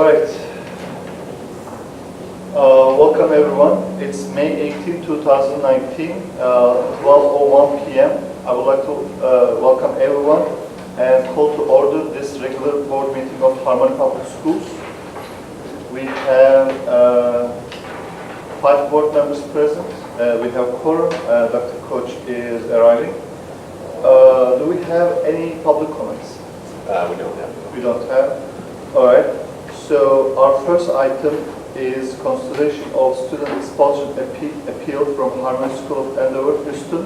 All right. Welcome everyone. It's May 18, 2019, 12:01 p.m. I would like to welcome everyone and call to order this regular board meeting of Harmony Public Schools. We have 5 board members present. We have quorum. Dr. Koch is arriving. Do we have any public comments? We don't have. We don't have. All right. So our first item is consideration of student expulsion appeal from Harmony School of Endeavor, Houston.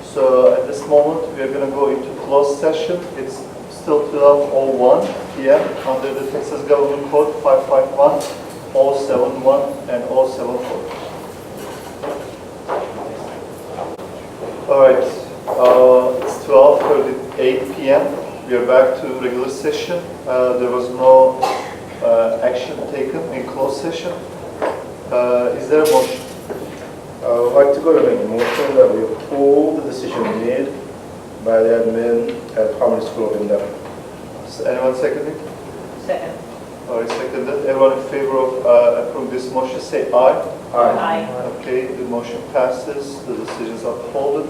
So at this moment, we are going to go into closed session. It's still 12:01 p.m. under the Texas Government Code 551, 071, and 074. All right. It's 12:38 p.m. We are back to regular session. There was no action taken in closed session. Is there a motion? I would like to go to make a motion that we uphold the decision made by the admin at Harmony School of Endeavor. Anyone seconding? Second. All right, seconded. Everyone in favor of approving this motion, say aye. Aye. Okay, the motion passes. The decisions are upheld.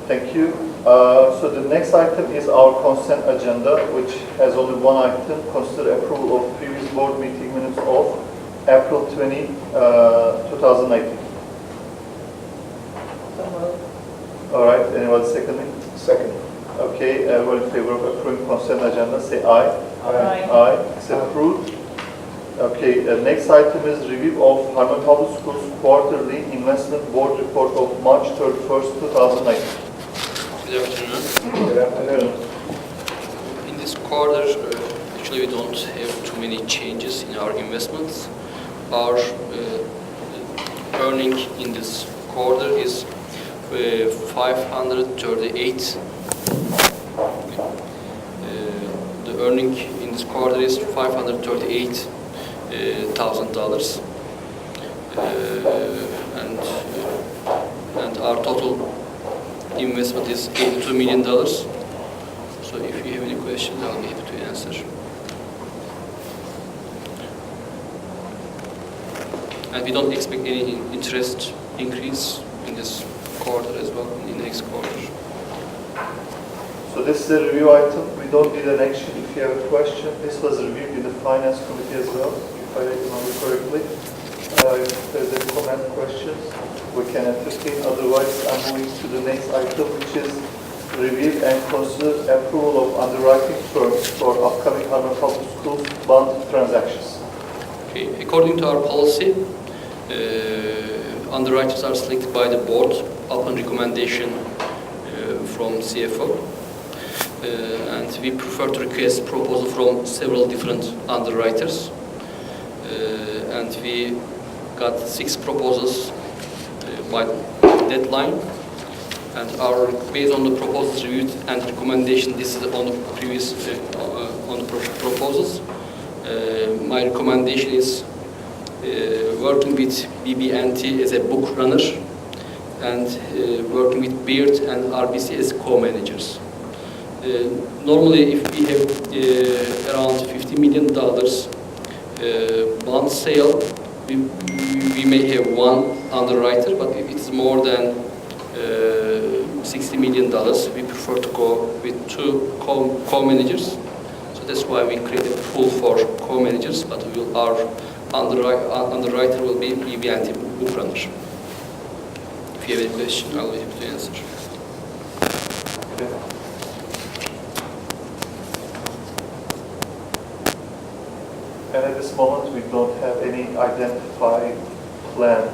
Thank you. So the next item is our consent agenda, which has only one item: consider approval of previous board meeting minutes of April 20, 2019. So moved. All right, anyone seconding? Second. Okay, everyone in favor of approving consent agenda, say aye. Aye. Aye. It's approved. Okay, next item is review of Harmony Public Schools quarterly investment board report of March 31st, 2019. Good afternoon. Good afternoon. In this quarter, actually we don't have too many changes in our investments. Our earning in this quarter is 538. The earning in this quarter is $538,000, and our total investment is $82 million. So if you have any questions, I'll be happy to answer. And we don't expect any interest increase in this quarter as well, in the next quarter. So this is a review item. We don't need an action if you have a question. This was reviewed in the Finance Committee as well, if I remember correctly. If there's any comment, questions, we can entertain. Otherwise, I'm moving to the next item, which is review and consider approval of underwriting firms for upcoming Harmony Public Schools bond transactions. Okay. According to our policy, underwriters are selected by the board upon recommendation from CFO. And we prefer to request proposal from several different underwriters. And we got 6 proposals by deadline. And based on the proposals reviewed and recommendation, this is on the previous proposals. My recommendation is working with BB&T as a book runner and working with Beard and RBC as co-managers. Normally, if we have around $50 million bond sale, we may have one underwriter, but if it's more than $60 million, we prefer to go with 2 co-managers. So that's why we created a pool for co-managers, but our underwriter will be BB&T book runner. If you have any question, I'll be happy to answer. Okay. And at this moment, we don't have any identified plan.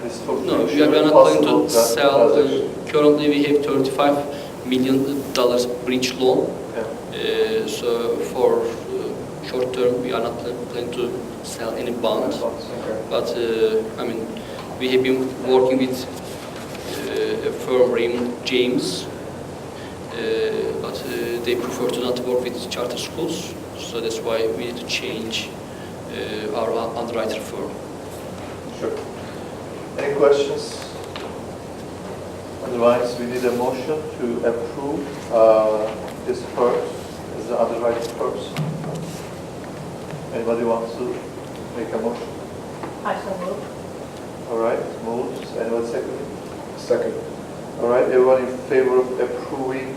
No, we are not planning to sell. Currently, we have $35 million bridge loan. Okay. So for short term, we are not planning to sell any bond. Okay. But I mean, we have been working with a firm Raymond James, but they prefer to not work with charter schools. So that's why we need to change our underwriter firm. Sure. Any questions? Otherwise, we need a motion to approve this firm as the underwriting firms. Anybody Anybody wants to make a motion? I so move. All right, moved. Anyone second? Second. All right, everyone in favor of approving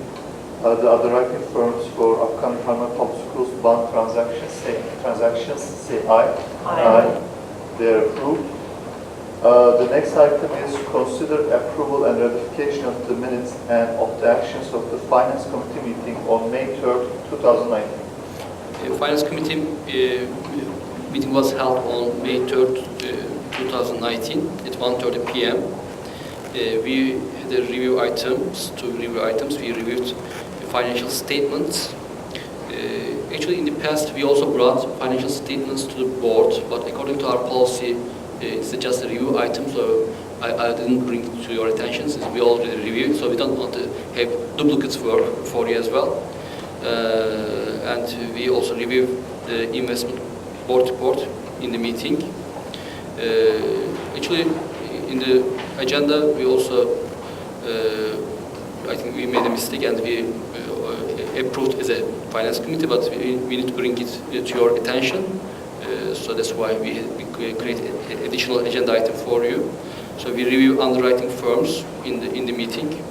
the underwriting firms for upcoming Harman Public Schools bond transactions, say aye. Aye. They are approved. The next item is consider approval and ratification of the minutes and of the actions of the Finance Committee meeting on May 3rd, 2019. The Finance Committee meeting was held on May 3rd, 2019 at 1:30 p.m. We had a review items. We reviewed the financial statements. Actually, in the past, we also brought financial statements to the board, but according to our policy, it's just a review item, so I didn't bring it to your attention since we already reviewed, so we don't want to have duplicate work for you as well. And we also reviewed the investment board report in the meeting. Actually, in the agenda, we also, I think we made a mistake and we approved as a finance committee, but we need to bring it to your attention. So that's why we created an additional agenda item for you. So we review underwriting firms in the meeting,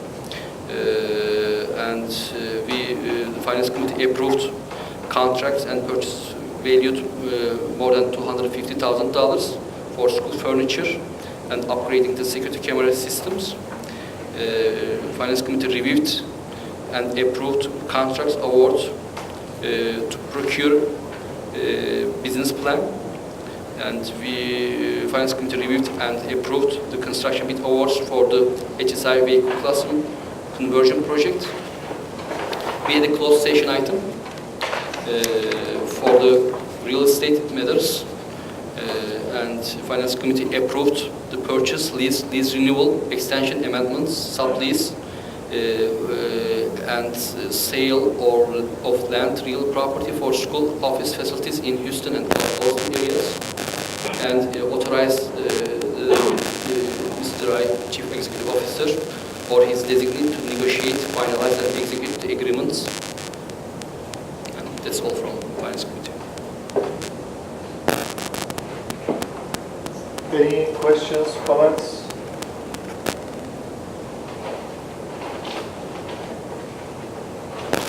and the finance committee approved contracts and purchase valued more than $250,000 for school furniture and upgrading the security camera systems. Finance committee reviewed and approved contracts awards to procure business plan, and finance committee reviewed and approved the construction bid awards for the HSI vehicle classroom conversion project. We had a closed session item for the real estate matters, and finance committee approved the purchase, lease renewal, extension amendments, sublease, and sale of land, real property for school office facilities in Houston and Austin areas, and authorized Mr. Rai, Chief Executive Officer, or his designee to negotiate, finalize, and execute the agreements. And that's all from Finance Committee. Any questions, comments?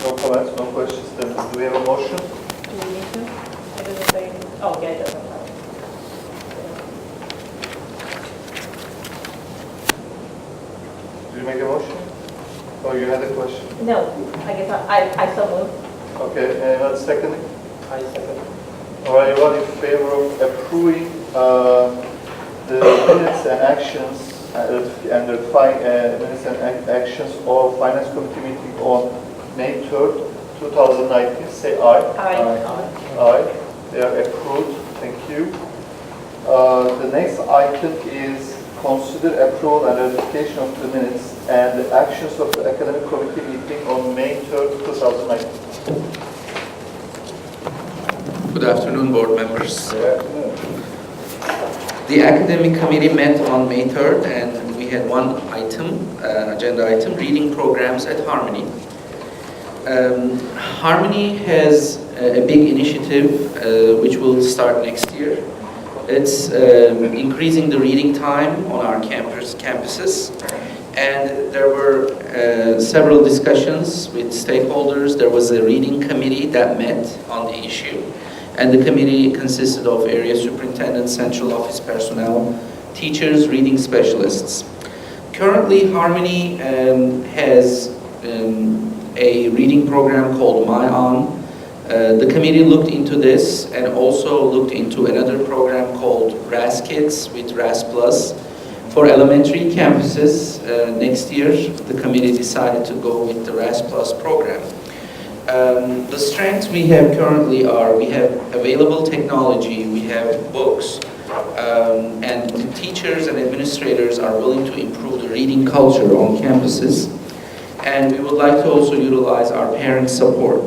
No comments, no questions. Then do we have a motion? Do we need to? It doesn't say, oh, yeah, it doesn't. Did you make a motion? Oh, you had a question? No, I guess I so move. Okay, anyone seconding? I second. All right, everyone in favor of approving the minutes and actions and ratifying minutes and actions of Finance Committee meeting on May 3rd, 2019, say aye. Aye. Aye. They are approved. Thank you. The next item is consider approval and ratification of the minutes and the actions of the Academic Committee meeting on May 3rd, 2019. Good afternoon, board members. Good afternoon. The academic committee met on May 3rd, and we had one item, agenda item, reading programs at Harmony. Harmony has a big initiative which will start next year. It's increasing the reading time on our campuses, and there were several discussions with stakeholders. There was a reading committee that met on the issue, and the committee consisted of area superintendents, central office personnel, teachers, reading specialists. Currently, Harmony has a reading program called My On. The committee looked into this and also looked into another program called RAS Kids with RAS Plus for elementary campuses. Next year, the committee decided to go with the RAS Plus program. The strengths we have currently are we have available technology, we have books, and the teachers and administrators are willing to improve the reading culture on campuses. And we would like to also utilize our parent support.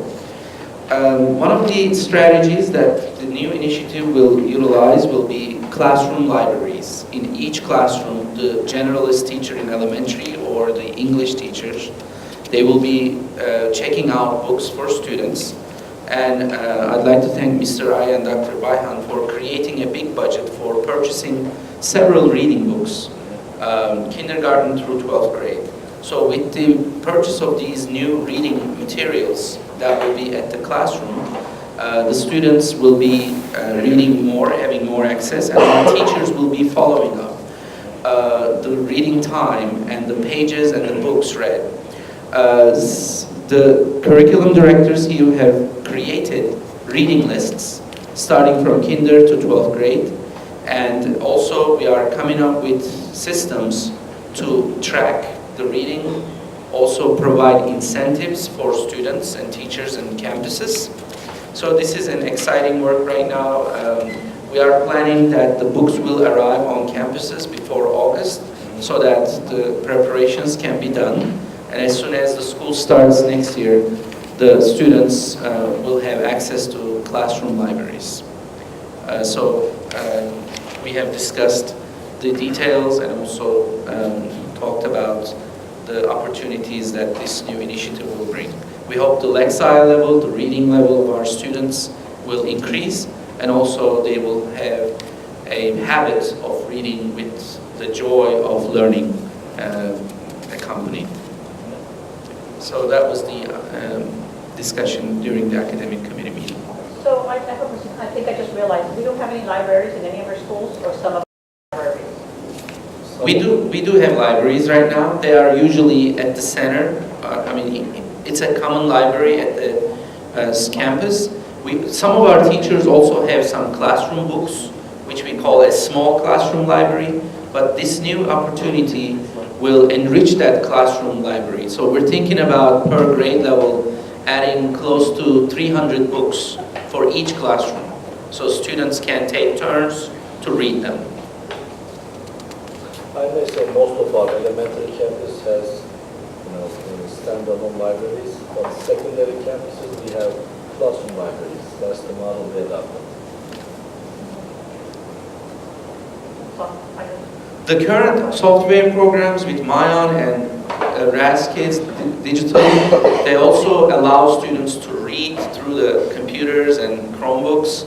One of the strategies that the new initiative will utilize will be classroom libraries. In each classroom, the generalist teacher in elementary or the English teachers, they will be checking out books for students. And I'd like to thank Mr. Rai and Dr. Baihan for creating a big budget for purchasing several reading books, kindergarten through 12th grade. So with the purchase of these new reading materials that will be at the classroom, the students will be reading more, having more access, and our teachers will be following up the reading time and the pages and the books read. The curriculum directors here have created reading lists starting from kinder to 12th grade, and also we are coming up with systems to track the reading, also provide incentives for students and teachers and campuses. So this is an exciting work right now. We are planning that the books will arrive on campuses before August so that the preparations can be done. And as soon as the school starts next year, the students will have access to classroom libraries. We have discussed the details and also talked about the opportunities that this new initiative will bring. We hope the lexile level, the reading level of our students will increase, and also they will have a habit of reading with the joy of learning accompanied. So that was the discussion during the academic committee meeting. So I have a question. I think I just realized, we don't have any libraries in any of our schools, or some of our libraries? We do have libraries right now. They are usually at the center. It's a common library at the campus. Some of our teachers also have some classroom books, which we call a small classroom library. But this new opportunity will enrich that classroom library. So we're thinking about per grade level adding close to 300 books for each classroom, so students can take turns to read them. I may say most of our elementary campus has, standalone libraries, but secondary campuses we have classroom libraries. That's the model we adopted. The current software programs with Mayan and RAS Kids digitally, they also allow students to read through the computers and Chromebooks,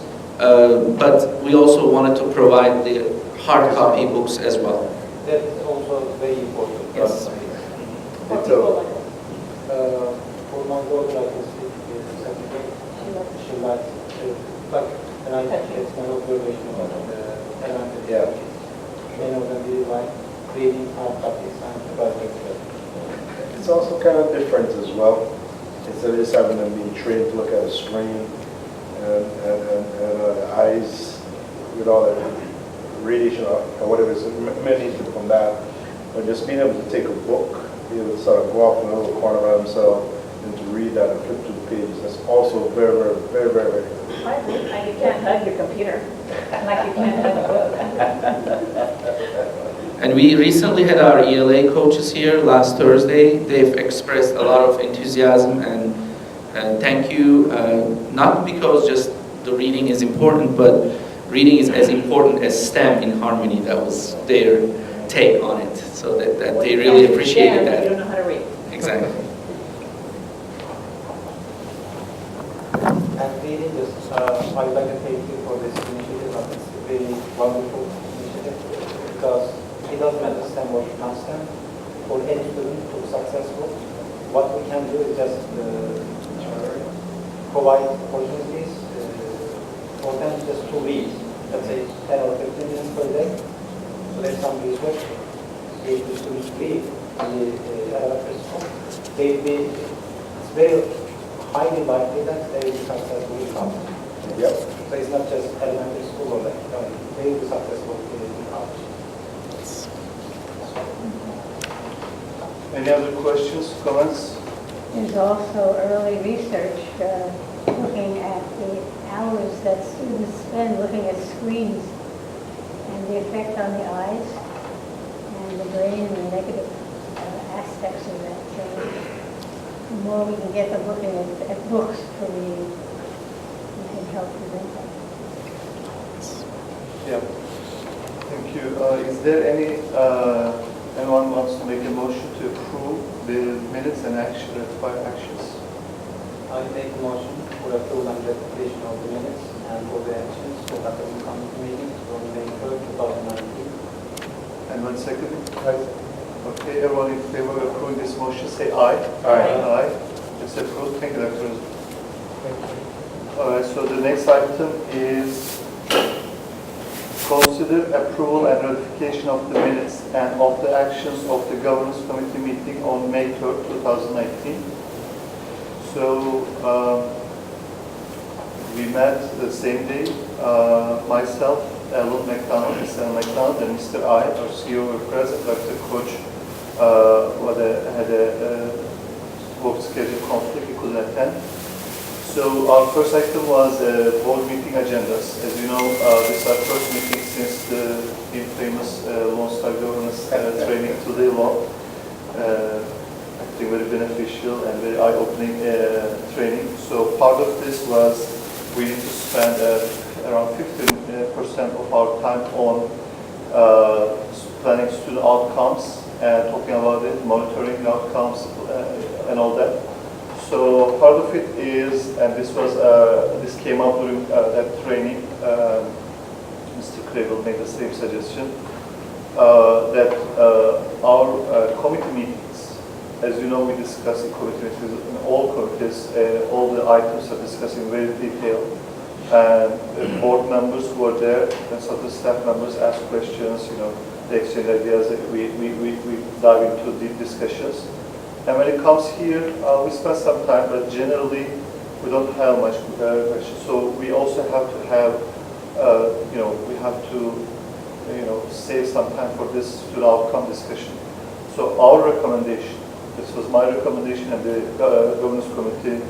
but we also wanted to provide the hard copy books as well. That's also very important. Yes. For my daughter, I can speak with certificate. She likes it, but and I think it's my observation about the elementary. Yeah. Many of them really like reading hard copies and writing. It's also kind of different as well. Instead of just having them being trained to look at a screen and the eyes with all that radiation or whatever, so many from that. But just being able to take a book, be able to sort of go off in a little corner by themselves and to read that and flip through the pages, that's also very, very, very, very, very good. I agree. Like you can't hug your computer, like you can't hug a book. And we recently had our ELA coaches here last Thursday. They've expressed a lot of enthusiasm and thank you, not because just the reading is important, but reading is as important as STEM in Harmony. That was their take on it, so that they really appreciated that. You don't know how to read. Exactly. And really just, I would like to thank you for this initiative. I think it's a really wonderful initiative because it doesn't matter STEM or not STEM. For any student to be successful, what we can do is just provide opportunities for them just to read, let's say 10 or 15 minutes per day. So there's some research. If the students read in the elementary school, it's very highly likely that they will be successful in college. Yep. So it's not just elementary school or like, they will be successful in college. Any other questions, comments? There's also early research looking at the hours that students spend looking at screens and the effect on the eyes and the brain and the negative aspects of that. So the more we can get them looking at books for reading, we can help prevent that. Yeah. Thank you. Is there anyone wants to make a motion to approve the minutes and action, required actions? I make a motion for approval and ratification of the minutes and for the actions that happened in committee meetings on May 3rd, 2019. Anyone second? Aye. Okay, everyone in favor of approving this motion, say aye. Aye. Aye. It's approved. Thank you, Dr. Özgür. All right, so the next item is consider approval and ratification of the minutes and of the actions of the governance committee meeting on May 3rd, 2019. So we met the same day, myself, Alan McDonald, Mr. McDonald, and Mr. I, our CEO, were present. Dr. Koch had a work schedule conflict, he couldn't attend. So our first item was board meeting agendas. As you know, this is our first meeting since the infamous Lone Star Governance training today law. I think very beneficial and very eye-opening training. So part of this was we need to spend around 15% of our time on planning student outcomes and talking about it, monitoring outcomes and all that. So part of it is, and this was this came up during that training. Mr. Krevel made the same suggestion that our committee meetings, as you know, we discuss in committee meetings in all committees, all the items are discussed in very detail. And the board members who are there, and some of the staff members ask questions. You know, they exchange ideas. We dive into deep discussions. And when it comes here, we spend some time, but generally we don't have much questions. So we also have to have, we have to, save some time for this student outcome discussion. So our recommendation, this was my recommendation, and the governance committee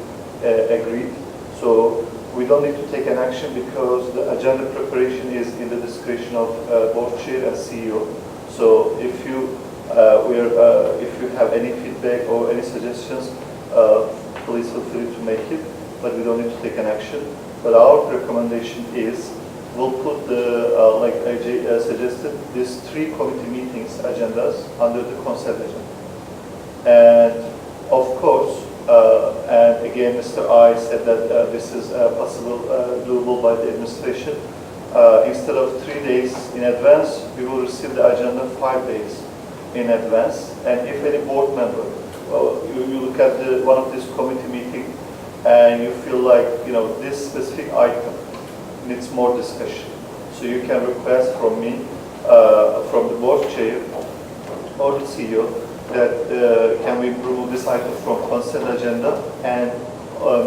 agreed. So we don't need to take an action because the agenda preparation is in the discretion of board chair and CEO. So if you if you have any feedback or any suggestions, please feel free to make it, but we don't need to take an action. But our recommendation is, we'll put the, like AJ suggested, these 3 committee meetings agendas under the consent agenda. And of course, and again, Mr. I said that this is possible, doable by the administration. Instead of 3 days in advance, we will receive the agenda 5 days in advance. And if any board member, you look at one of these committee meetings and you feel like, this specific item needs more discussion. So you can request from me, from the board chair or the CEO, that can we remove this item from consent agenda and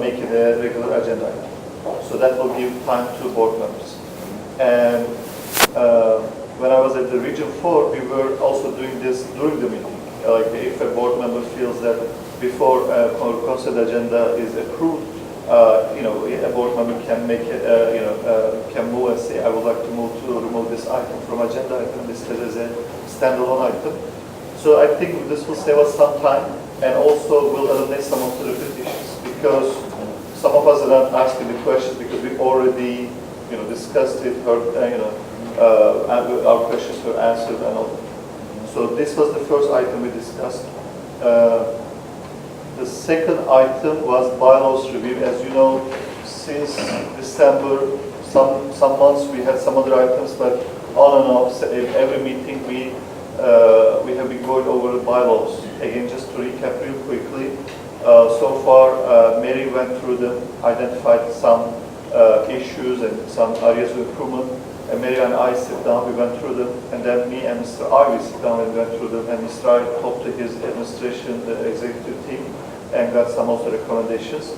make it a regular agenda item. So that will give time to board members. And when I was at the Region 4, we were also doing this during the meeting. Like if a board member feels that before consent agenda is approved, a board member can make it, can move and say, I would like to remove this item from agenda item listed as a standalone item. So I think this will save us some time and also will eliminate some of the repetitions, because some of us are not asking the questions because we already, discussed it, heard, our questions were answered and all. So this was the first item we discussed. The second item was bylaws review. As you know, since December, some months we had some other items, but on and off, every meeting we have been going over the bylaws. Again, just to recap real quickly, so far Mary went through them, identified some issues and some areas of improvement. And Mary and I sit down, we went through them, and then me and Mr. I, we sit down and went through them, and Mr. I talked to his administration, the executive team, and got some of the recommendations.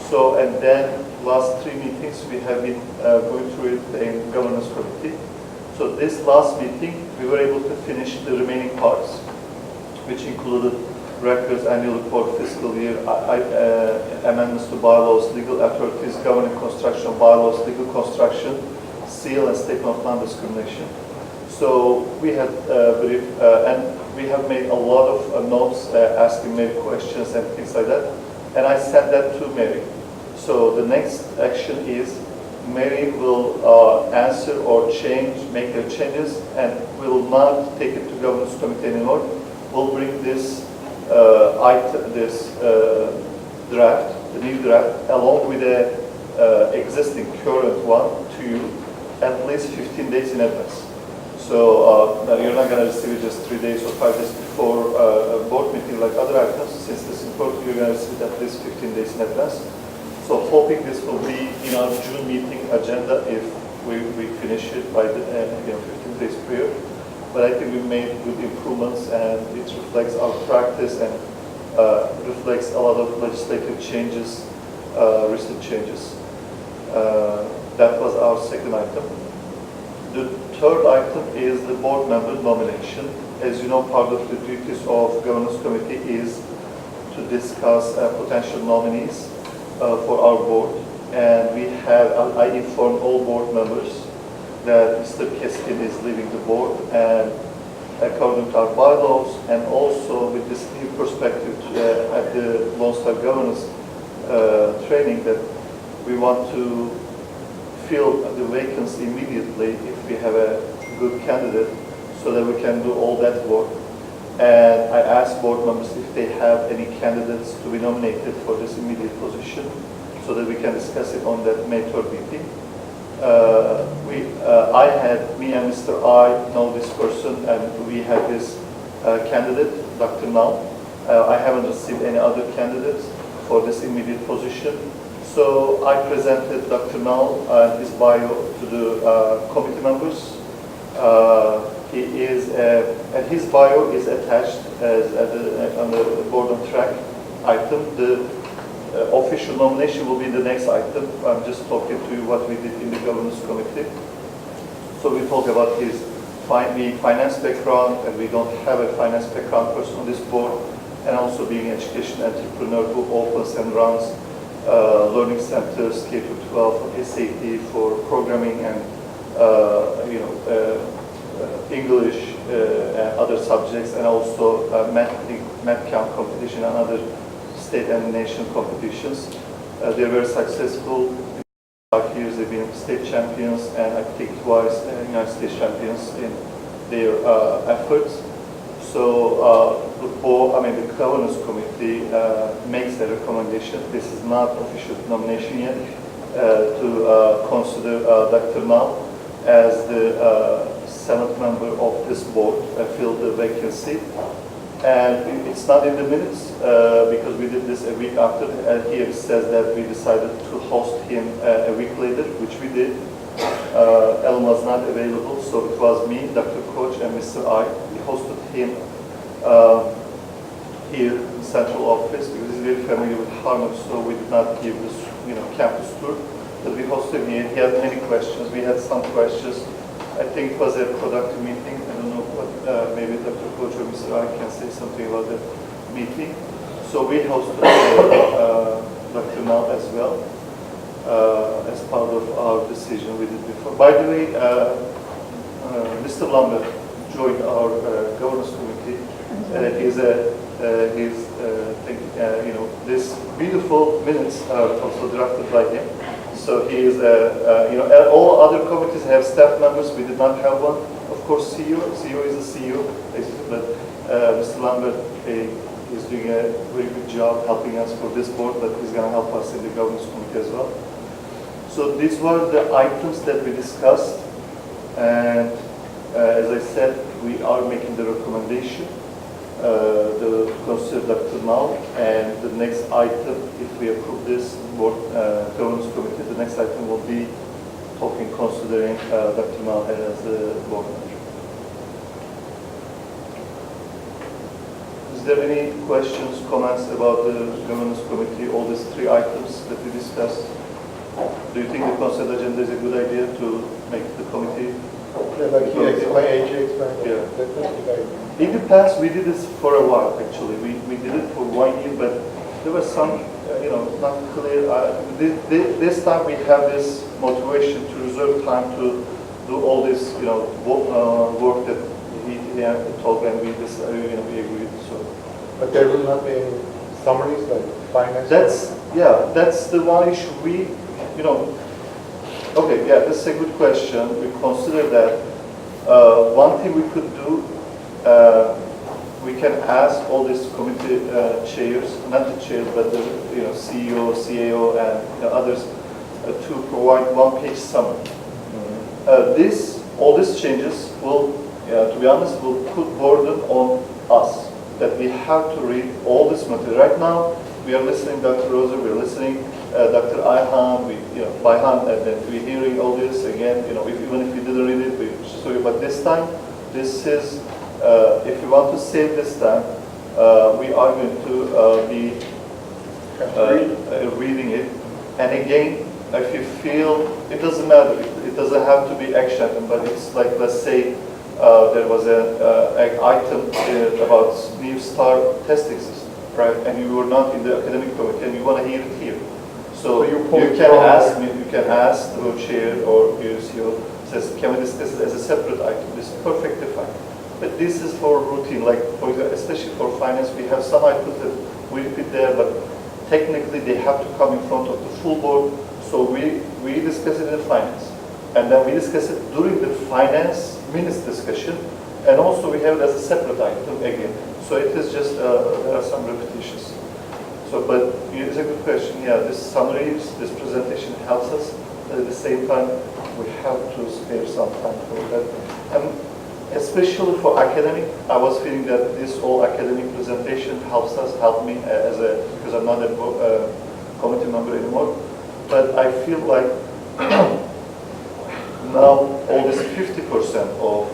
So, and then last 3 meetings we have been going through it in governance committee. So this last meeting, we were able to finish the remaining parts, which included records, annual report, fiscal year, amendments to bylaws, legal authorities, governing construction bylaws, legal construction, seal and statement of non-discrimination. So we had brief, and we have made a lot of notes asking Mary questions and things like that. And I sent that to Mary. So the next action is Mary will answer or make her changes, and we will not take it to governance committee anymore. We'll bring this draft the new draft, along with the existing current one to you at least 15 days in advance. So now you're not going to receive it just 3 days or 5 days before a board meeting like other items. Since this is important, you're going to receive it at least 15 days in advance. So hoping this will be in our June meeting agenda if we finish it by the 15 days prior. But I think we made good improvements, and it reflects our practice and reflects a lot of legislative changes, recent changes. That was our second item. The third item is the board member nomination. As you know, part of the duties of governance committee is to discuss potential nominees for our board. And I informed all board members that Mr. Keskin is leaving the board, and according to our bylaws, and also with this new perspective at the Lone Star governance training, that we want to fill the vacancy immediately if we have a good candidate, so that we can do all that work. And I asked board members if they have any candidates to be nominated for this immediate position, so that we can discuss it on that May 3rd meeting. Me and Mr. I know this person, and we have this candidate, Dr. Nal. I haven't received any other candidates for this immediate position. So I presented Dr. Nal and his bio to the committee members. And his bio is attached on the board on track item. The official nomination will be the next item. I'm just talking to you what we did in the governance committee. So we talk about his finance background, and we don't have a finance background person on this board, and also being an education entrepreneur who opens and runs learning centers, K-12, SAT for programming and English and other subjects, and also math camp competition and other state and nation competitions. They're very successful. In 5 years they've been state champions, and I think twice United States champions in their efforts. So the governance committee makes a recommendation. This is not official nomination yet, to consider Dr. Nal as the seventh member of this board, fill the vacancy. And it's not in the minutes because we did this a week after. Here it says that we decided to host him a week later, which we did. Ellen was not available, so it was me, Dr. Koch, and Mr. I. We hosted him here in the central office because he's very familiar with Harvard, so we did not give this campus tour. But we hosted him here. He had many questions. We had some questions. I think it was a productive meeting. I don't know what, maybe Dr. Koch or Mr. I can say something about the meeting. So we hosted Dr. Nal as well as part of our decision we did before. By the way, Mr. Lambert joined our governance committee. These beautiful minutes are also drafted by him. So he is, all other committees have staff members. We did not have one. Of course, CEO is the CEO, but Mr. Lambert is doing a very good job helping us for this board, but he's going to help us in the governance committee as well. So these were the items that we discussed, and as I said, we are making the recommendation to consider Dr. Nal, and the next item, if we approve this board governance committee, the next item will be considering Dr. Nal as the board member. Is there any questions, comments about the governance committee, all these three items that we discussed? Do you think the consent agenda is a good idea to make the committee? Like he explained, AJ explained. Yeah. That's a good idea. In the past, we did this for a while, actually. We did it for 1 year, but there was some, not clear. This time we have this motivation to reserve time to do all this, work that he had to talk, and we agreed. So, But there will not be any summaries like finance? That's the one issue. Okay, yeah, that's a good question. We consider that one thing we could do, we can ask all these committee chairs, not the chairs, but the CEO, CAO, and others to provide one-page summary. All these changes will, to be honest, will put burden on us that we have to read all this material. Right now, we are listening Dr. Rosa, we are listening Dr. Ayhan, Bayhan, and then we're hearing all this again. Even if we didn't read it, we show you. But this time, this is, if you want to save this time, we are going to be reading it. And again, if you feel, it doesn't matter, it doesn't have to be action item, but it's like, let's say, there was an item about new STAR testing system, right? And you were not in the academic committee, and you want to hear it here. So you can ask me, you can ask the chair or your CEO, says, can we discuss it as a separate item? This is perfectly fine. But this is for routine, like for example, especially for finance, we have some items that we repeat there, but technically they have to come in front of the full board. So we discuss it in finance. And then we discuss it during the finance minutes discussion. And also we have it as a separate item again. So it is just, there are some repetitions. So, but it's a good question. Yeah, this summary, this presentation helps us. But at the same time, we have to spare some time for that. And especially for academic, I was feeling that this whole academic presentation helped me because I'm not a committee member anymore. But I feel like now all this 50% of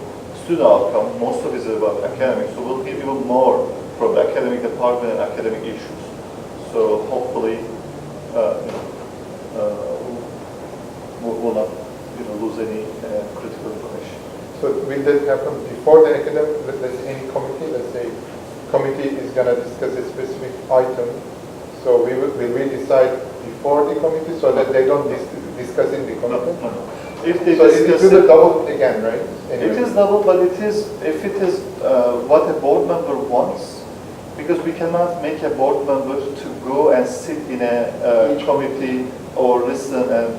student outcome, most of it is about academics, so we'll give even more from the academic department and academic issues. So hopefully, we'll not lose any critical information. So will that happen before the academic, let's say any committee, let's say committee is going to discuss a specific item, so will we decide before the committee so that they don't discuss in the committee? No. If they so discuss it will be double again, right? Anyway. It is double, but if it is what a board member wants, because we cannot make a board member to go and sit in a committee or listen, and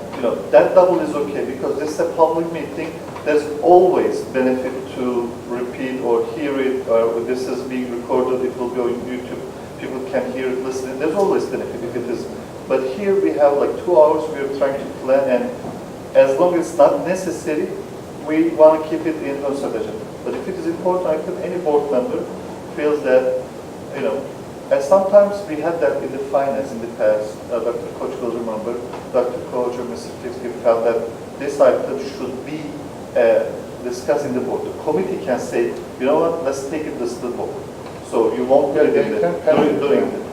that double is okay because this is a public meeting. There's always benefit to repeat or hear it. This is being recorded. It will go on YouTube. People can hear it, listen. There's always benefit if it is. But here we have like 2 hours. We are trying to plan, and as long as it's not necessary, we want to keep it in consent agenda. But if it is important, I think any board member feels that, and sometimes we had that in the finance in the past. Dr. Koch will remember, Dr. Koch or Mr. Fixby felt that this item should be discussed in the board. The committee can say, you know what, let's take it to the board. So you won't be doing it.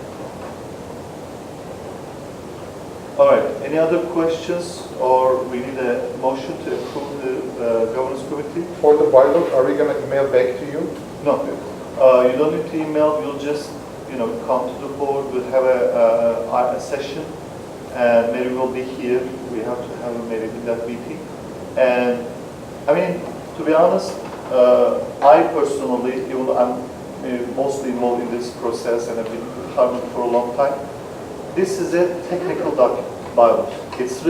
All right, any other questions, or we need a motion to approve the governance committee? For the bylaws, are we going to email back to you? No, you don't need to email. You'll just, come to the board. We'll have a session, and maybe we'll be here. We have to have maybe that meeting. And I mean, to be honest, I personally, even I'm mostly involved in this process, and I've been in Harvard for a long time. This is a technical document, bylaws. It's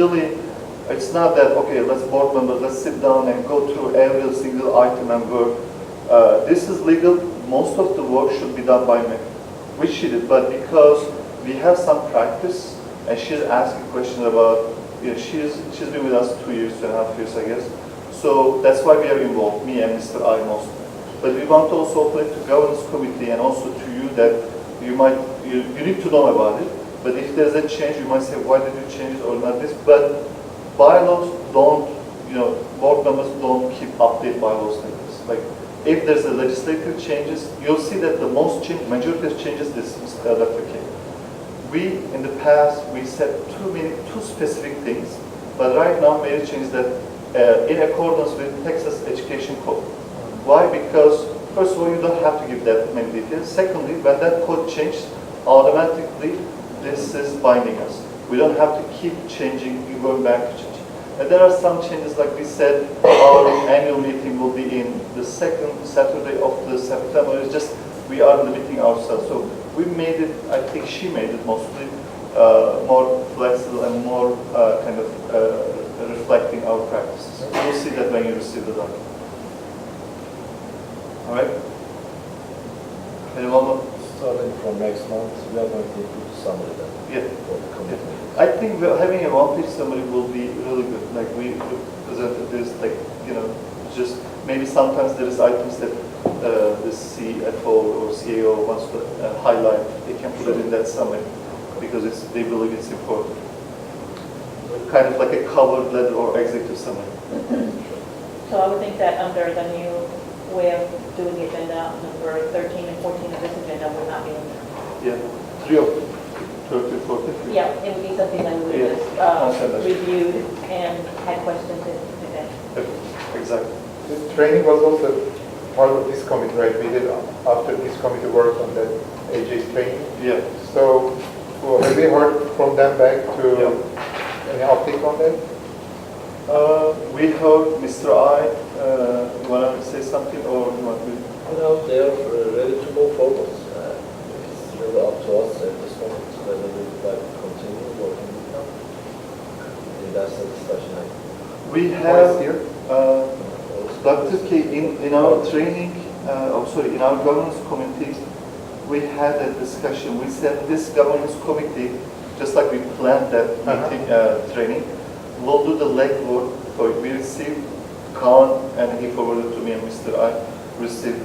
not that, okay, board members, let's sit down and go through every single item and work. This is legal. Most of the work should be done by me, which she did. But because we have some practice, and she's asking questions about, she's been with us 2.5 years, I guess. So that's why we are involved, me and Mr. I mostly. But we want to also open it to governance committee and also to you that you need to know about it. But if there's a change, you might say, why did you change it or not this? But bylaws don't, board members don't keep update bylaws like this. Like, if there's a legislative changes, you'll see that the majority of changes, this is Dr. K. We, in the past, we said too specific things, but right now, many changes that in accordance with Texas Education Code. Why? Because, first of all, you don't have to give that many details. Secondly, when that code changes, automatically, this is binding us. We don't have to keep changing, going back to change. And there are some changes, like we said, our annual meeting will be in the second Saturday of the September. It's just, we are limiting ourselves. So we made it, I think she made it mostly more flexible and more kind of reflecting our practices. You'll see that when you receive the document. All right? for next month, we are going to include summary then Yeah. for the committee. I think having a one-page summary will be really good. Like we presented this, like, you know, just maybe sometimes there is items that the CFO or CEO wants to highlight. They can put it in that summary because they believe it's important. Kind of like a cover letter or executive summary. So I would think that under the new way of doing the agenda, number 13 and 14 of this agenda would not be in there. Yeah, 3 of 30, 40. Yeah, it would be something that we would Yeah. just reviewed and had questions in today. Exactly. The training was also part of this committee, right? We did after this committee worked on that AJ training. Yeah. So have we heard from them back to any update on that? We heard Mr. I, you want to say something or you want to? They are ready to move forward. It's really up to us at this moment whether we would like to continue working with them. And that's the discussion. We have here? Dr. K, in our training, in our governance committee, we had a discussion. We said this governance committee, just like we planned that meeting, training, we'll do the legwork. So we received Khan and he forwarded to me, and Mr. I received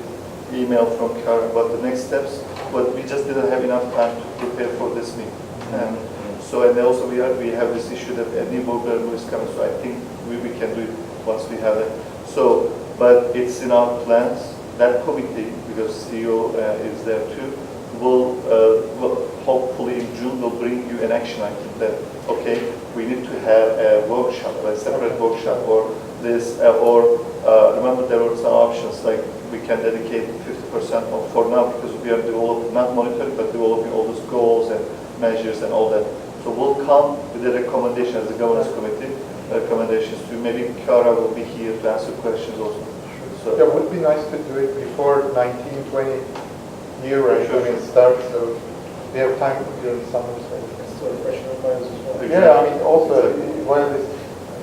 email from Karen about the next steps, but we just didn't have enough time to prepare for this meeting. And so, and also we have this issue that a new board member is coming, so I think we can do it once we have it. So, but it's in our plans. That committee, because CEO is there too, will hopefully in June will bring you an action item that, okay, we need to have a workshop, a separate workshop, or this, remember there were some options, like we can dedicate 50% for now, because we are developing, not monitoring, but developing all those goals and measures and all that. So we'll come with a recommendation as a governance committee, recommendations to, maybe Kara will be here to answer questions also. So, Yeah, it would be nice to do it before 1920 year right when it starts, so we have time during summer. So. So fresh minds as well. Yeah, I mean also while this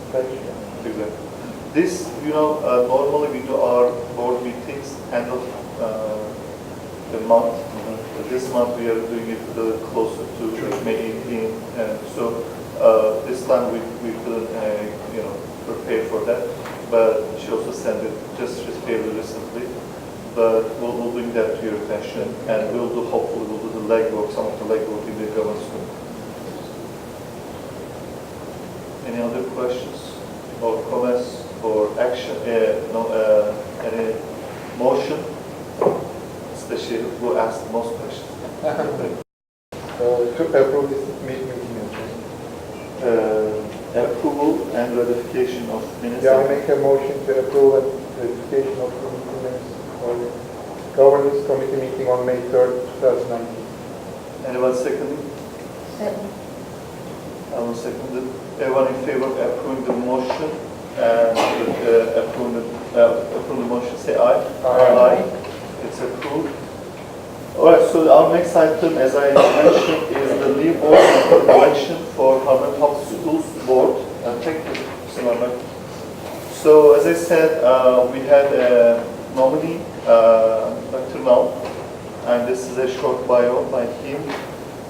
exactly. This, you know, normally we do our board meetings end of the month. But this month we are doing it closer to May 18. So this time we couldn't, you know, prepare for that. But she also sent it just fairly recently. But we'll bring that to your attention, and hopefully we'll do the legwork, some of the legwork in the governance committee. Any other questions or comments or action? Any motion? Especially who asked the most questions. to approve this meeting. Approval and ratification of minutes. Yeah, I make a motion to approve and ratification of the meeting minutes for the governance committee meeting on May 3rd, 2019. Anyone seconding? Second. I will second it. Everyone in favor of approving the motion and approving the motion, say aye. Aye. It's approved. All right, so our next item, as I mentioned, is the new board election for Harvard Public Schools Board. Thank you, Mr. Mahmoud. So, as I said, we had a nominee, Dr. Nal, and this is a short bio by him.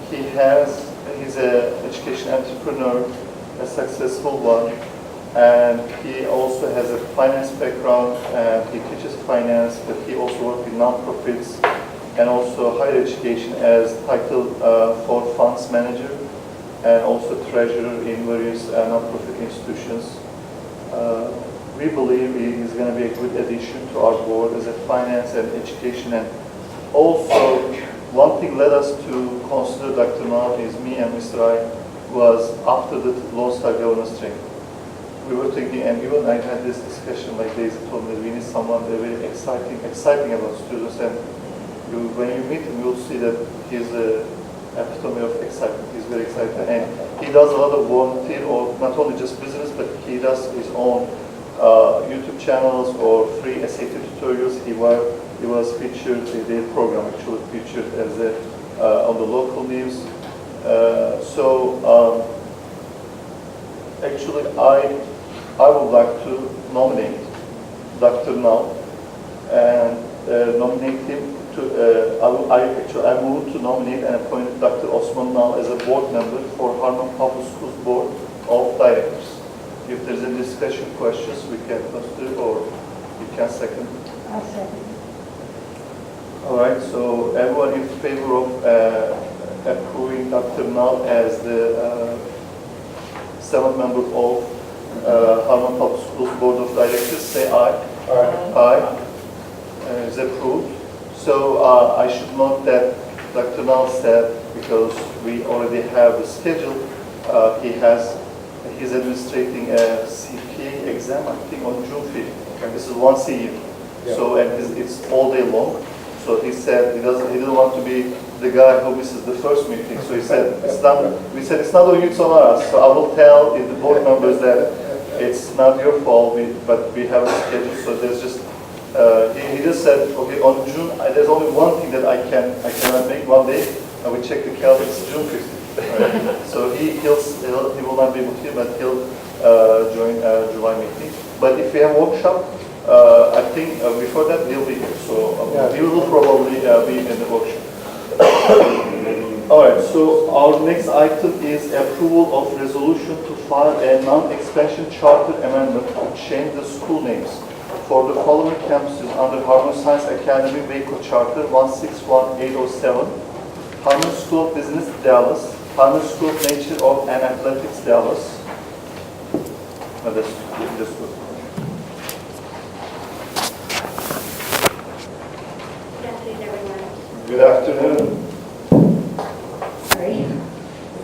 He's an education entrepreneur, a successful one, and he also has a finance background, and he teaches finance, but he also works in non-profits and also higher education as Title IV funds manager and also treasurer in various non-profit institutions. We believe he is going to be a good addition to our board as a finance and education. And also, one thing led us to consider Dr. Nal is me and Mr. I was after the Lone Star governance training. We were thinking, and even I had this discussion like Daisy told me that we need someone very exciting about students. And when you meet him, you'll see that he's an epitome of excitement. He's very excited, and he does a lot of volunteer, or not only just business, but he does his own YouTube channels or free SAT tutorials. He was featured, their program actually featured as on the local news. Actually, I would like to nominate Dr. Nal and nominate him I move to nominate and appoint Dr. Osman Nal as a board member for Harman Public Schools Board of Directors. If there's any discussion questions, we can consider, or you can second. I'll second. All right, so everyone in favor of approving Dr. Nal as the seventh member of Harman Public Schools Board of Directors, say aye. Aye. Aye. Is approved. So I should note that Dr. Nal said, because we already have the schedule, he's administrating a CPA exam, I think, on June 5th. And this is once a year. Yeah. So, and it's all day long. So he said he didn't want to be the guy who misses the first meeting. So he said, we said, it's not on you, it's on us. So I will tell the board members that it's not your fault, but we have a schedule. So there's just, he just said, okay, on June, there's only one thing that I cannot make one day, and we check the calendar, it's June 15th. Right? So he will not be able to, but he'll join July meeting. But if we have workshop, I think before that he'll be here. So he will probably be in the workshop. All right, so our next item is approval of resolution to file a non-expansion charter amendment to change the school names for the following campuses under Harman Science Academy Waco Charter 161807, Harman School of Business, Dallas, Harman School of Nature and Athletics, Dallas. This one. Good afternoon. Sorry.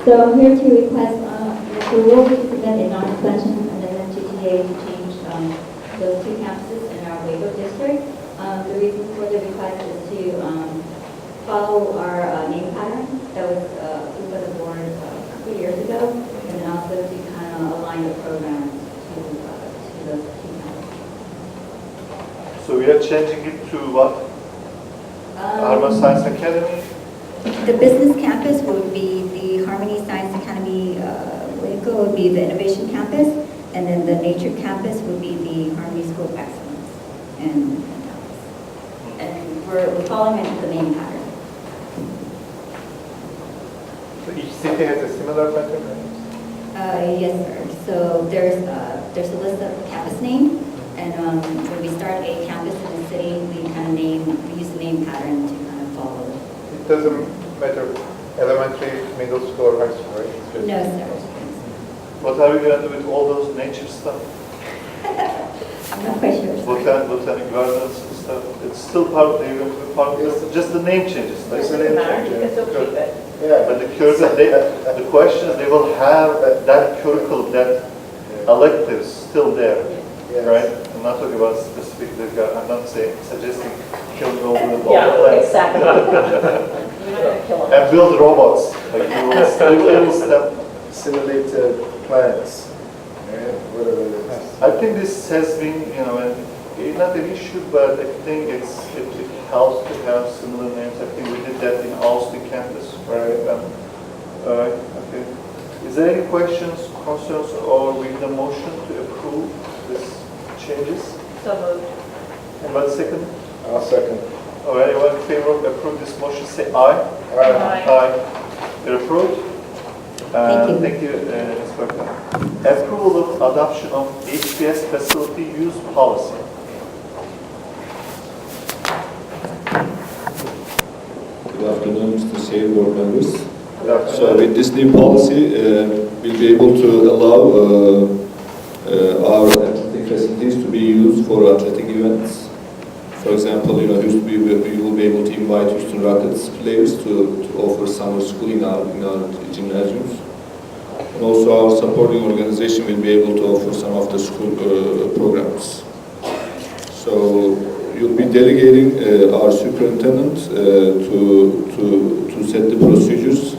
So I'm here to request approval to submit a non-expansion amendment to TA to change those two campuses in our Waco district. The reason for the request is to follow our name pattern that was approved by the board a couple of years ago, and then also to kind of align the programs to those two campuses. So we are changing it to what? Harman Science Academy? The business campus would be the Harmony Science Academy Waco would be the innovation campus, and then the nature campus would be the Harmony School of Excellence in Dallas. And we're following it the name pattern. So each city has a similar pattern, right? Yes, sir. So there's a list of campus name, and when we start a campus in a city, we use the name pattern to kind of follow. It doesn't matter elementary, middle school, or high school, right? No, sir. What are we going to do with all those nature stuff? I'm not quite sure. Botanic gardens and stuff. It's still part of the just the name changes. Like, It doesn't matter, you can still keep it. Yeah. but the curriculum, the question is they will have that curriculum, that electives still there, Yes. right? I'm not talking about specific. I'm not suggesting killing over the Yeah, plants. exactly. We're not going to kill them. And build robots. Like you will step. Simulate plants, yeah, whatever it is. I think this has been, not an issue, but I think it helps to have similar names. I think we did that in Austin campus, right? All right, okay. Is there any questions, concerns, or we need a motion to approve these changes? So moved. Anybody second? I'll second. All right, anyone in favor of approve this motion, say aye. Aye. You're approved? Thank you. Thank you, Inspector. Approval of adoption of HPS facility use policy. Good afternoon, Mr. Chair, board members. Good afternoon. So with this new policy, we'll be able to allow our athletic facilities to be used for athletic events. For example, we will be able to invite Houston Rockets players to offer summer school in our gymnasiums. And also our supporting organization will be able to offer some of the school programs. So you'll be delegating our superintendent to set the procedures,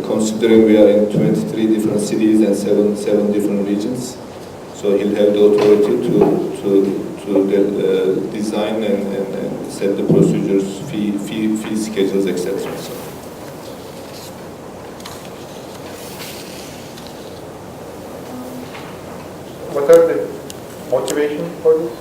considering we are in 23 different cities and seven different regions. So he'll have the authority to design and set the procedures, fee schedules, etc. So. What are the motivation for this?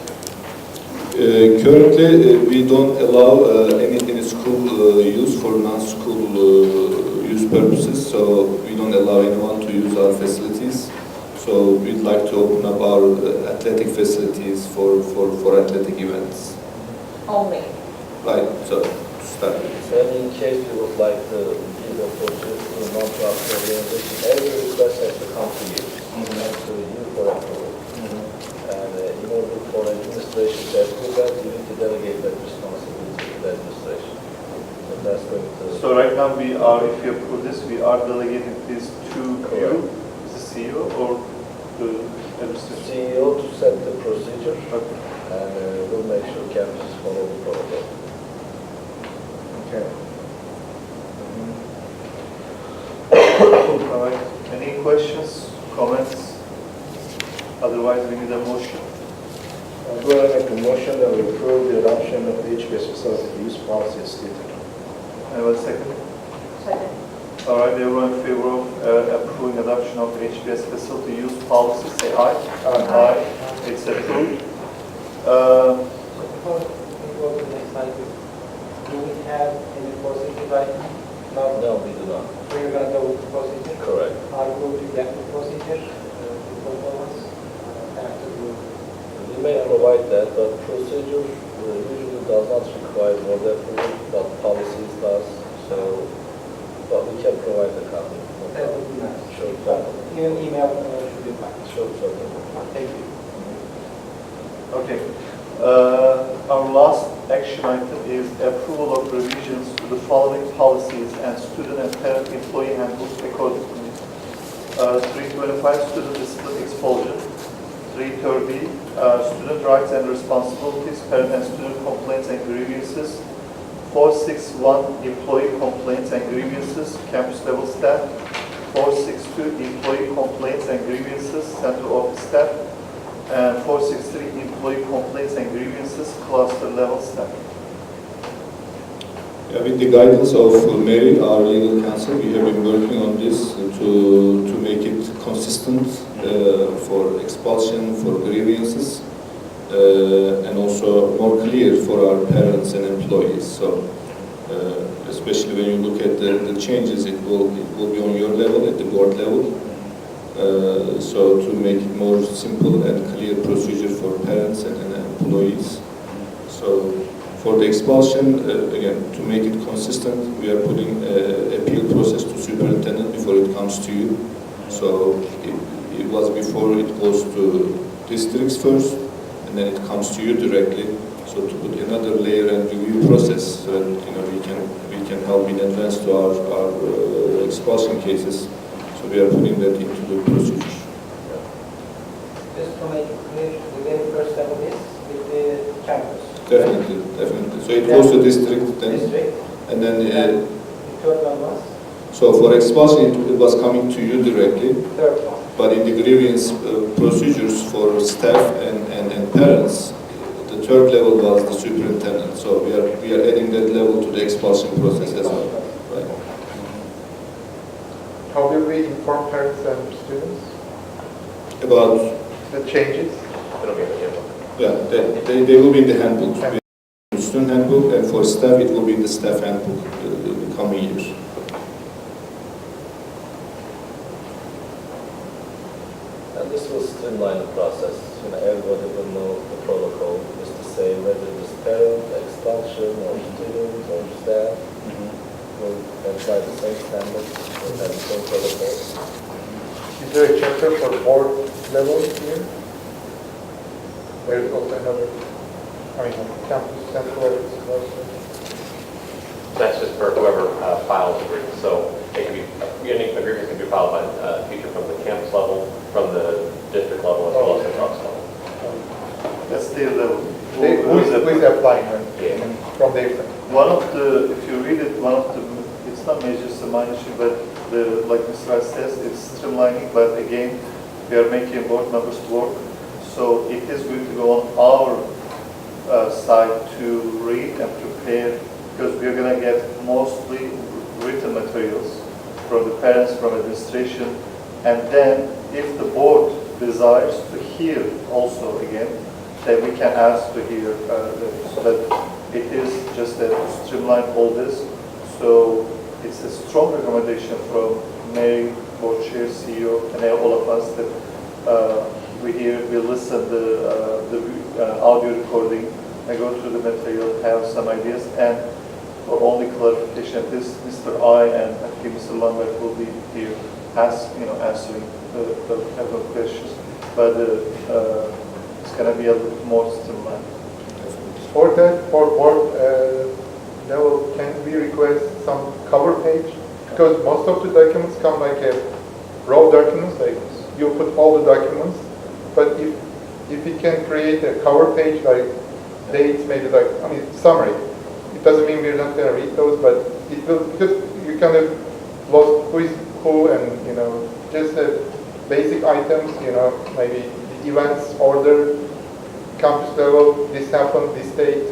Currently, we don't allow any school use for non-school use purposes, so we don't allow anyone to use our facilities. So we'd like to open up our athletic facilities for athletic events. Only. Right, so to start with. And in case you would like to give opportunity to non-profit organization, every request has to come to you, and to you for approval. And in order for administration to approve that, you need to delegate that responsibility to the administration. So that's going to... So right now we are, if you approve this, we are delegating this to you, the CEO, or the administration? CEO to set the procedure, Okay. and we'll make sure campuses follow the protocol. Okay. All right. Any questions, comments? Otherwise, we need a motion. I'll go ahead and make a motion that we approve the adoption of the HBS facility use policy as stated. I have a second. Second. All right, everyone in favor of approving adoption of the HBS facility use policy, say aye. Aye. It's approved. So before we go to the next slide, do we have any procedure right now? No, we do not. We're going to go with the procedure? Correct. Are we going to get the procedure to performance after the... We may provide that, but procedure usually does not require board approval, but policies does. So, but we can provide the copy. That would be nice. Sure. Even email should be fine. Sure. Thank you. Okay. Our last action item is approval of revisions to the following policies and student and parent employee handbooks accordingly. 325, student discipline expulsion. 330, student rights and responsibilities, parent and student complaints and grievances. 461, employee complaints and grievances, campus level staff. 462, employee complaints and grievances, central office staff. And 463, employee complaints and grievances, cluster level staff. Yeah, with the guidance of Mary, our legal counsel, we have been working on this to make it consistent for expulsion, for grievances, and also more clear for our parents and employees. So, especially when you look at the changes, it will be on your level, at the board level. So to make it more simple and clear procedure for parents and employees. So for the expulsion, again, to make it consistent, we are putting appeal process to superintendent before it comes to you. So it was before it goes to districts first, and then it comes to you directly. So to put another layer and review process, so that we can help in advance to our expulsion cases. So we are putting that into the procedure. Just to make it clear, the very first step of this with the campus. Definitely. So it goes to district then, District. and then The third one was? so for expulsion it was coming to you directly, Third one. but in the grievance procedures for staff and parents, the third level was the superintendent. So we are adding that level to the expulsion process as well. Right. How will we inform parents and students About the changes? yeah, they will be in the handbook. The student handbook, and for staff it will be in the staff handbook the coming years. And this will streamline the process. Everybody will know the protocol is the same, whether it's parent, expulsion, or student, or staff. Will apply the same standards, will have the same protocol. Is there a chapter for board level here? There is also another, campus central. That's just for whoever files the agreement. So it can be, any agreement can be filed by a teacher from the campus level, from the district level, as well as the trust level. That's their level. Who is applying them Yeah. from their side? One of the, if you read it, it's not major, it's a minor issue, but like Mr. Rice says, it's streamlining, but again, we are making board members work. So it is going to go on our side to read and prepare, because we are going to get mostly written materials from the parents, from administration, and then if the board desires to hear also again, that we can ask to hear, so that it is just that to streamline all this. So it's a strong recommendation from Mary, board chair, CEO, and all of us that we hear, we listen the audio recording, and go through the material, have some ideas, and for only clarification, this Mr. I and I think Mr. Lambert will be here, answering the questions, but it's going to be a little more streamlined. For that, for board level, can we request some cover page? Because most of the documents come like a raw documents, like you put all the documents, but if you can create a cover page, like dates, maybe like, summary. It doesn't mean we're not going to read those, but it will, because you kind of lost who is who, and, just basic items, maybe the events, order, campus level, this happened, this date,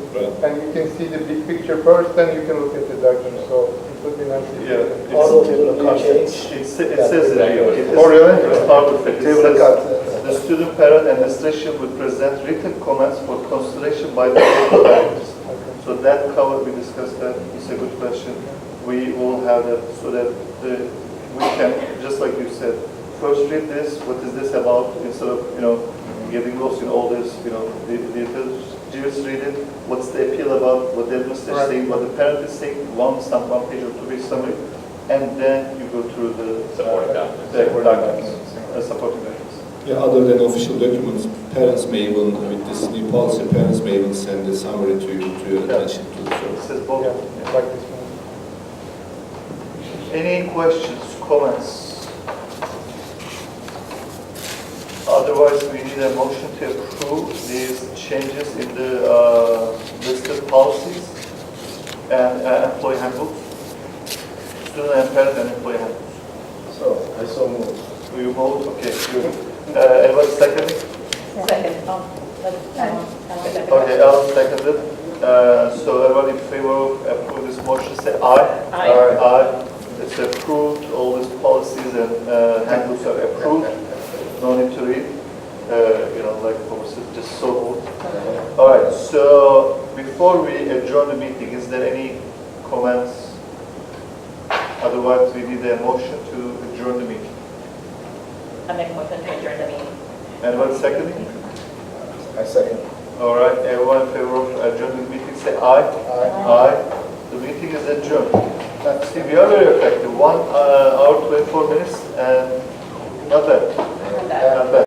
and you can see the big picture first, then you can look at the document. So it would be nice if Yeah, All of it will change. it says it here. It is, Oh, really? it's part of it. It Table says, cut. the student parent administration would present written comments for consideration by the board of directors. So that cover, we discussed that, it's a good question. We will have that so that we can, just like you said, first read this, what is this about, instead of, getting lost in all this, the details. Just read it, what's the appeal about, what the administrator is saying, what the parent is saying, one page or 2 page summary, and then you go through the Supporting documents. Supporting documents. Yeah, other than official documents, parents may even, with this new policy, parents may even send a summary to your attention to the It service. says both. Yeah, like this one. Any questions, comments? Otherwise, we need a motion to approve these changes in the listed policies and employee handbooks, student and parent and employee handbooks. So, I so move. Do you vote? Okay, good. Anyone seconding? Second. Second. Okay, Alan seconded. So everyone in favor of approving this motion, say aye. Aye. Aye. It's approved. All these policies and handbooks are approved. No need to read. Like just so moved. All right. So before we adjourn the meeting, is there any comments? Otherwise, we need a motion to adjourn the meeting. I make a motion to adjourn the meeting. Anyone seconding? I second. All right, everyone in favor of adjourning the meeting, say aye. Aye. Aye. The meeting is adjourned. See, we are very effective. 1 hour, 24 minutes, and not bad. Not bad. Not bad.